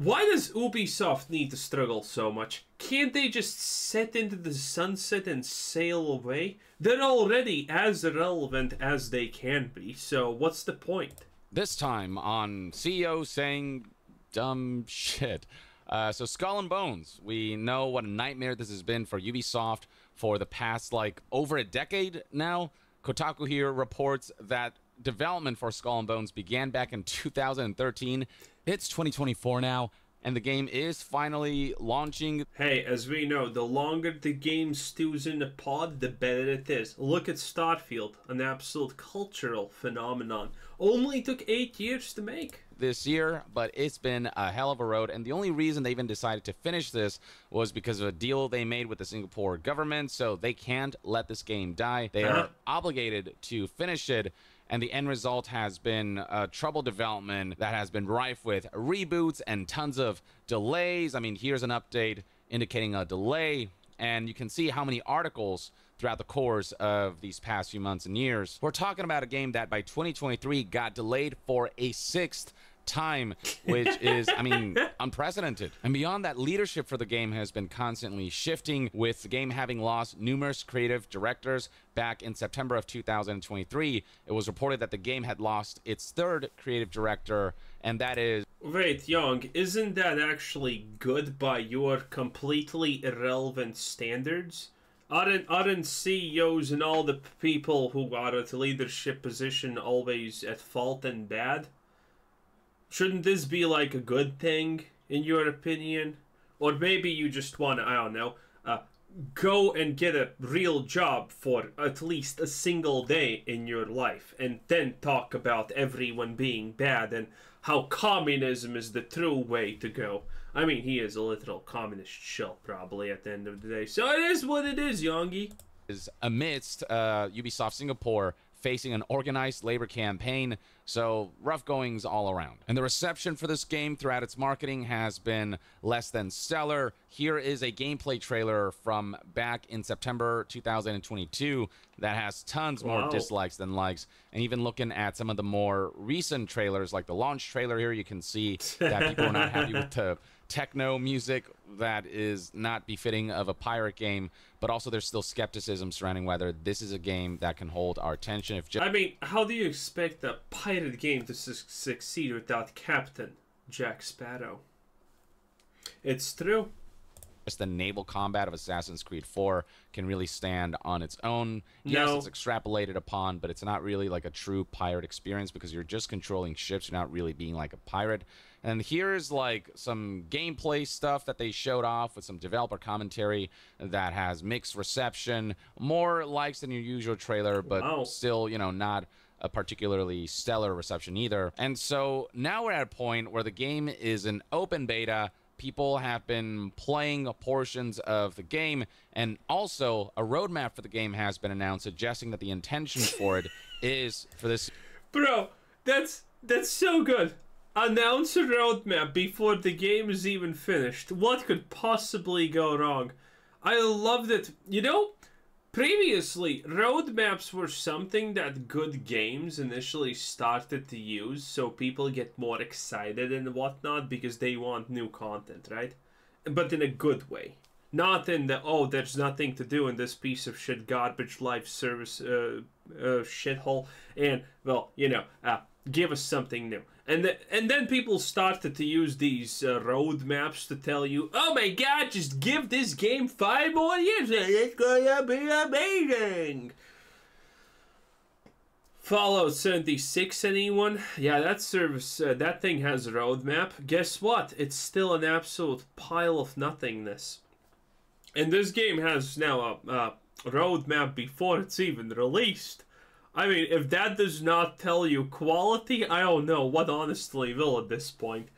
Why does Ubisoft need to struggle so much? Can't they just set into the sunset and sail away? They're already as irrelevant as they can be, so what's the point? This time on CEO saying dumb shit. So Skull and Bones, we know what a nightmare this has been for Ubisoft for the past, like, over a decade now. Kotaku here reports that development for Skull and Bones began back in 2013. It's 2024 now, and the game is finally launching. Hey, as we know, the longer the game stews in the pod, the better it is. Look at Starfield, an absolute cultural phenomenon. Only took 8 years to make. This year, but it's been a hell of a road, and the only reason they even decided to finish this was because of a deal they made with the Singapore government, so they can't let this game die. They are obligated to finish it, and the end result has been trouble development that has been rife with reboots and tons of delays. I mean, here's an update indicating a delay, and you can see how many articles throughout the course of these past few months and years. We're talking about a game that by 2023 got delayed for a 6th time, which is, I mean, unprecedented. And beyond that, leadership for the game has been constantly shifting, with the game having lost numerous creative directors. Back in September of 2023, it was reported that the game had lost its 3rd creative director, and that is... Wait, Young, isn't that actually good by your completely irrelevant standards? Aren't CEOs and all the people who are at a leadership position always at fault and bad? Shouldn't this be like a good thing, in your opinion? Or maybe you just want to, I don't know, go and get a real job for at least a single day in your life, and then talk about everyone being bad and how communism is the true way to go. I mean, he is a literal communist shill, probably, at the end of the day. So it is what it is, Yongi. Is amidst Ubisoft Singapore facing an organized labor campaign, so rough goings all around. And the reception for this game throughout its marketing has been less than stellar. Here is a gameplay trailer from back in September 2022 that has tons more dislikes than likes. And even looking at some of the more recent trailers, like the launch trailer here, you can see that people are not happy with the techno music that is not befitting of a pirate game, but also there's still skepticism surrounding whether this is a game that can hold our attention. I mean, how do you expect a pirate game to succeed without Captain Jack Sparrow? It's true. Just the naval combat of Assassin's Creed 4 can really stand on its own. Yes, it's extrapolated upon, but it's not really like a true pirate experience because you're just controlling ships. You're not really being like a pirate. And here's like some gameplay stuff that they showed off with some developer commentary that has mixed reception, more likes than your usual trailer, but still, you know, not a particularly stellar reception either. And so now we're at a point where the game is an open beta. People have been playing portions of the game, and also a roadmap for the game has been announced, suggesting that the intention for it is for this. Bro, that's so good. Announce a roadmap before the game is even finished. What could possibly go wrong? I love that. You know, previously, roadmaps were something that good games initially started to use, so people get more excited and whatnot because they want new content, right? But in a good way. Not in the, oh, there's nothing to do in this piece of shit garbage life service shithole, and, well, you know, give us something new. And then people started to use these roadmaps to tell you, oh my god, just give this game 5 more years and it's gonna be amazing. Fallout 76, anyone? Yeah, that service, that thing has a roadmap. Guess what? It's still an absolute pile of nothingness. And this game has now a roadmap before it's even released. I mean, if that does not tell you quality, I don't know what honestly will at this point.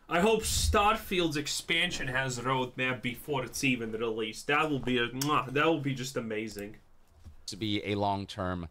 I hope Starfield's expansion has a roadmap before it's even released. That will be that will be just amazing. To be a long-term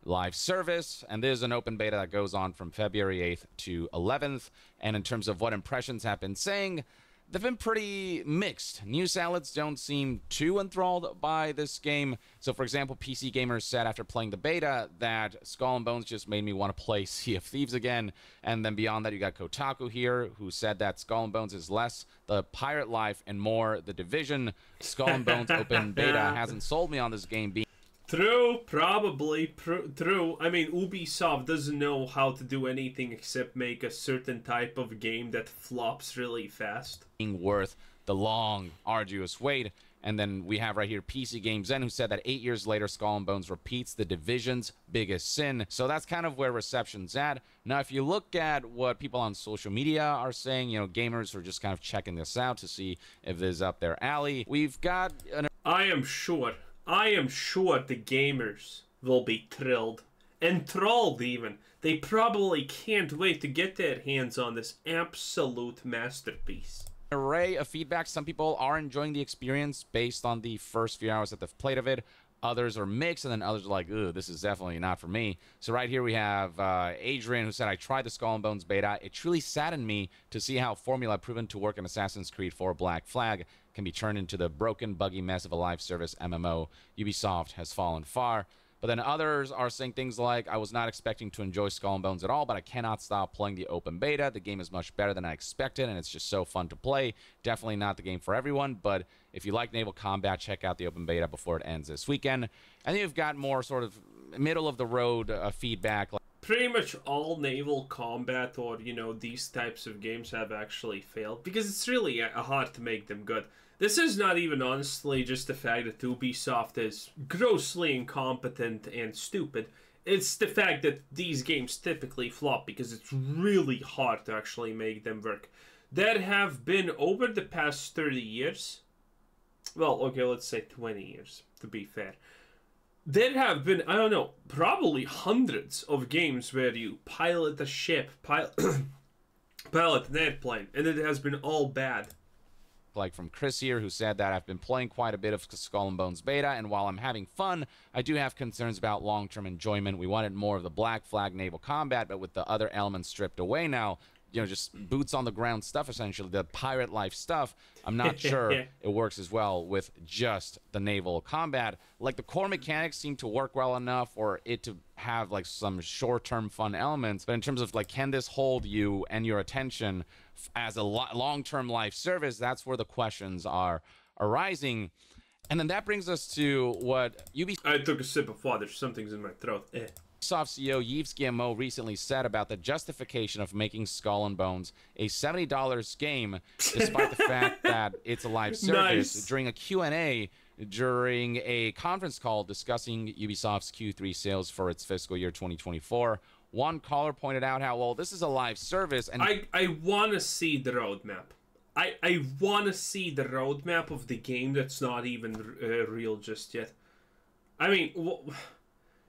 live service, and there's an open beta that goes on from February 8th to 11th. And in terms of what impressions have been saying, they've been pretty mixed. News outlets don't seem too enthralled by this game. So, for example, PC gamers said after playing the beta that Skull and Bones just made me want to play Sea of Thieves again. And then beyond that, you got Kotaku here, who said that Skull and Bones is less the pirate life and more the Division. Skull and Bones open beta hasn't sold me on this game being true, probably true. I mean, Ubisoft doesn't know how to do anything except make a certain type of game that flops really fast. worth the long, arduous wait. And then we have right here PC Game Zen, who said that 8 years later, Skull and Bones repeats the Division's biggest sin. So that's kind of where reception's at. Now, if you look at what people on social media are saying, you know, gamers are just kind of checking this out to see if this is up their alley. We've got an... I am sure the gamers will be thrilled. Enthralled even. They probably can't wait to get their hands on this absolute masterpiece. Array of feedback. Some people are enjoying the experience based on the first few hours that they've played of it. Others are mixed, and then others are like, "Ooh, this is definitely not for me." So right here we have Adrian, who said, "I tried the Skull and Bones beta. It truly saddened me to see how formula proven to work in Assassin's Creed 4 Black Flag can be turned into the broken, buggy mess of a live service MMO. Ubisoft has fallen far." But then others are saying things like, "I was not expecting to enjoy Skull and Bones at all, but I cannot stop playing the open beta. The game is much better than I expected, and it's just so fun to play. Definitely not the game for everyone, but if you like naval combat, check out the open beta before it ends this weekend." And then you've got more sort of middle-of-the-road feedback. Pretty much all naval combat or, you know, these types of games have actually failed, because it's really hard to make them good. This is not even honestly just the fact that Ubisoft is grossly incompetent and stupid. It's the fact that these games typically flop because it's really hard to actually make them work. There have been, over the past 30 years, well, okay, let's say 20 years, to be fair. There have been, I don't know, probably hundreds of games where you pilot a ship, pilot an airplane, and it has been all bad. Like from Chris here, who said that I've been playing quite a bit of Skull and Bones beta, and while I'm having fun, I do have concerns about long-term enjoyment. We wanted more of the Black Flag naval combat, but with the other elements stripped away now, you know, just boots on the ground stuff, essentially, the pirate life stuff, I'm not sure it works as well with just the naval combat. Like, the core mechanics seem to work well enough for it to have, like, some short-term fun elements, but in terms of, like, can this hold you and your attention as a long-term life service, that's where the questions are arising. And then that brings us to what Ubisoft... I took a sip of water. Something's in my throat. Ubisoft CEO Yves Guillemot recently said about the justification of making Skull and Bones a $70 game, despite the fact that it's a live service. Nice. During a Q&A during a conference call discussing Ubisoft's Q3 sales for its fiscal year 2024, one caller pointed out how, well, this is a live service, and I want to see the roadmap. I want to see the roadmap of the game that's not even real just yet. I mean,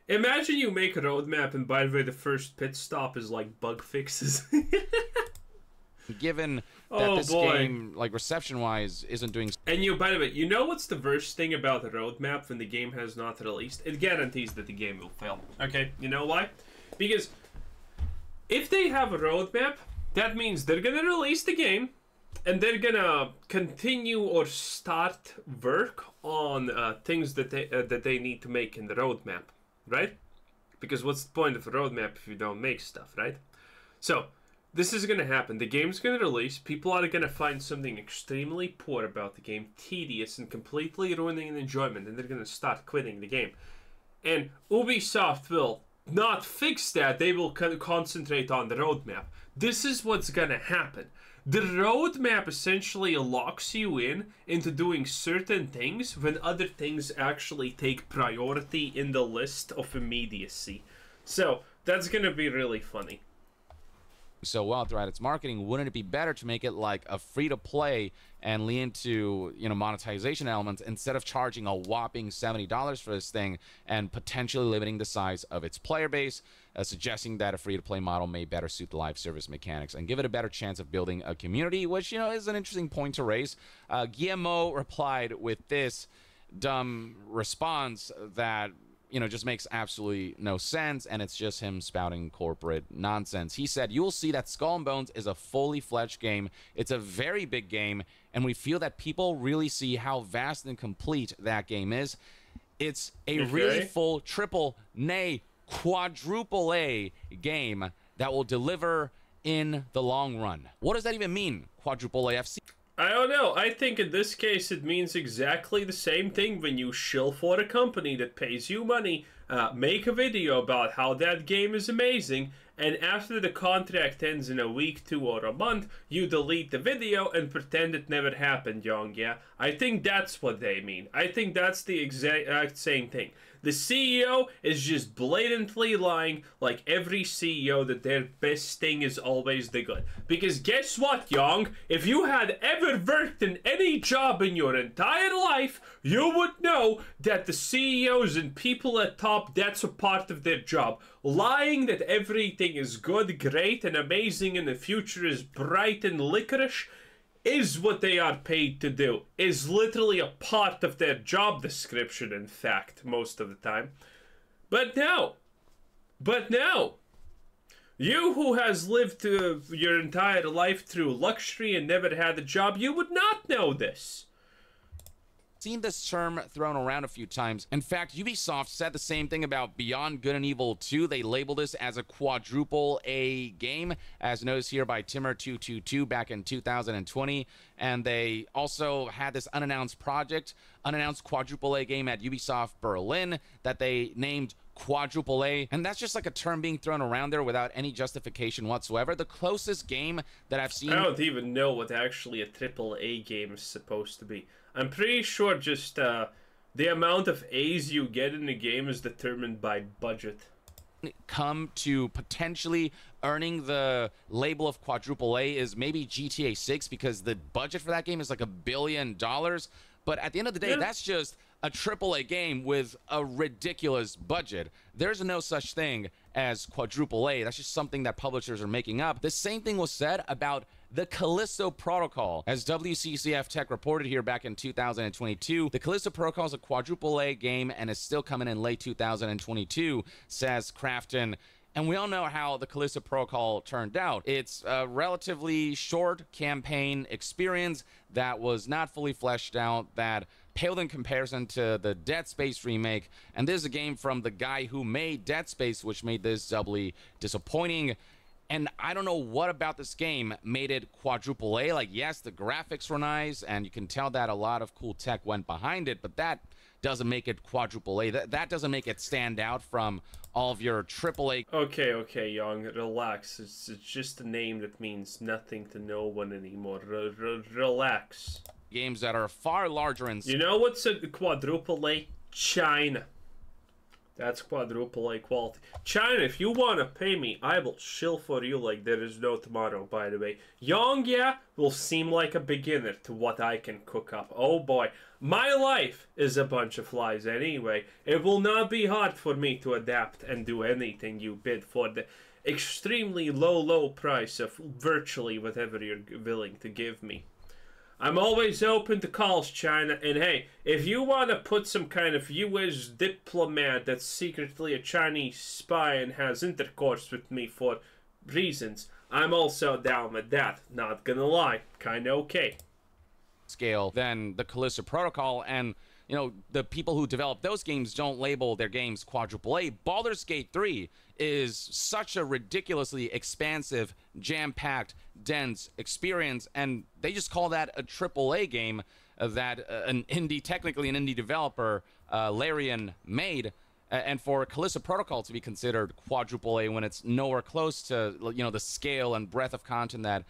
imagine you make a roadmap, and by the way, the first pit stop is like bug fixes. Given that this game, like reception-wise, isn't doing... And by the way, you know what's the worst thing about the roadmap when the game has not released? It guarantees that the game will fail. Okay, you know why? Because if they have a roadmap, that means they're gonna release the game, and they're gonna continue or start work on things that they need to make in the roadmap, right? Because what's the point of a roadmap if you don't make stuff, right? So this is gonna happen. The game's gonna release. People are gonna find something extremely poor about the game, tedious and completely ruining the enjoyment, and they're gonna start quitting the game. And Ubisoft will not fix that. They will concentrate on the roadmap. This is what's gonna happen. The roadmap essentially locks you into doing certain things when other things actually take priority in the list of immediacy. So that's gonna be really funny. So well throughout its marketing, wouldn't it be better to make it like a free-to-play and lean into, you know, monetization elements instead of charging a whopping $70 for this thing and potentially limiting the size of its player base, suggesting that a free-to-play model may better suit the live service mechanics and give it a better chance of building a community, which, you know, is an interesting point to raise. Guillemot replied with this dumb response that just makes absolutely no sense, and it's just him spouting corporate nonsense. He said, "You will see that Skull and Bones is a fully fledged game. It's a very big game, and we feel that people really see how vast and complete that game is. It's a really full triple, nay, quadruple A game that will deliver in the long run." What does that even mean, quadruple A? I don't know. I think in this case it means exactly the same thing. When you shill for a company that pays you money, make a video about how that game is amazing, and after the contract ends in a week, 2, or a month, you delete the video and pretend it never happened, Young, yeah? I think that's what they mean. I think that's the exact same thing. The CEO is just blatantly lying, like every CEO, that their best thing is always the good. Because guess what, Young? If you had ever worked in any job in your entire life, you would know that the CEOs and people at top, that's a part of their job. Lying that everything is good, great, and amazing, and the future is bright and licorice is what they are paid to do. Is literally a part of their job description, in fact, most of the time. But now, you who has lived your entire life through luxury and never had a job, you would not know this. Seen this term thrown around a few times. In fact, Ubisoft said the same thing about Beyond Good and Evil 2. They labeled this as a quadruple A game, as noticed here by Timmer222 back in 2020. And they also had this unannounced quadruple A game at Ubisoft Berlin that they named quadruple A, and that's just like a term being thrown around there without any justification whatsoever. The closest game that I've seen... I don't even know what actually a triple A game is supposed to be. I'm pretty sure just the amount of A's you get in the game is determined by budget. Come to potentially earning the label of quadruple A is maybe GTA 6, because the budget for that game is like $1 billion. But at the end of the day, that's just a AAA game with a ridiculous budget. There's no such thing as quadruple A. That's just something that publishers are making up. The same thing was said about the Callisto Protocol. As WCCF Tech reported here back in 2022, the Callisto Protocol is a quadruple A game and is still coming in late 2022, says Crafton. And we all know how the Callisto Protocol turned out. It's a relatively short campaign experience that was not fully fleshed out, that paled in comparison to the Dead Space remake. And this is a game from the guy who made Dead Space, which made this doubly disappointing. And I don't know what about this game made it quadruple A. Like, yes, the graphics were nice, and you can tell that a lot of cool tech went behind it, but that doesn't make it quadruple A. That doesn't make it stand out from all of your AAA. Okay, Young, relax. It's just a name that means nothing to no one anymore. Relax. Games that are far larger in... You know what's a quadruple A? China. That's quadruple A quality. China, if you want to pay me, I will shill for you like there is no tomorrow, by the way. Young, yeah, will seem like a beginner to what I can cook up. Oh boy. My life is a bunch of lies anyway. It will not be hard for me to adapt and do anything you bid for the extremely low price of virtually whatever you're willing to give me. I'm always open to calls, China, and hey, if you want to put some kind of US diplomat that's secretly a Chinese spy and has intercourse with me for reasons, I'm also down with that. Not gonna lie, kinda okay. Scale than the Callisto Protocol, and you know, the people who develop those games don't label their games quadruple A. Baldur's Gate 3 is such a ridiculously expansive, jam-packed, dense experience, and they just call that a AAA game that technically an indie developer, Larian, made. And for Callisto Protocol to be considered quadruple A when it's nowhere close to, you know, the scale and breadth of content that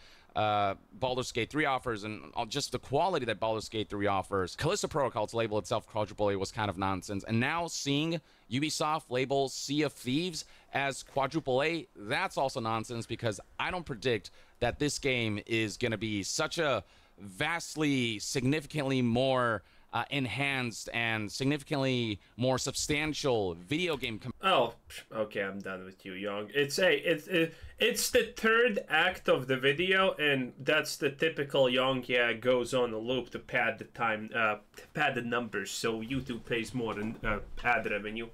Baldur's Gate 3 offers, and just the quality that Baldur's Gate 3 offers, Callisto Protocol to label itself quadruple A was kind of nonsense. And now seeing Ubisoft label Sea of Thieves as quadruple A, that's also nonsense, because I don't predict that this game is going to be such a vastly, significantly more enhanced and significantly more substantial video game. Oh, okay, I'm done with you, Young. It's the third act of the video, and that's the typical Young, yeah, goes on a loop to pad the time, to pad the numbers, so YouTube pays more in ad revenue.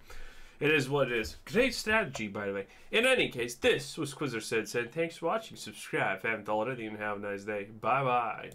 It is what it is. Great strategy, by the way. In any case, this was Quizzer Said. Thanks for watching. Subscribe if you haven't already, and have a nice day. Bye-bye.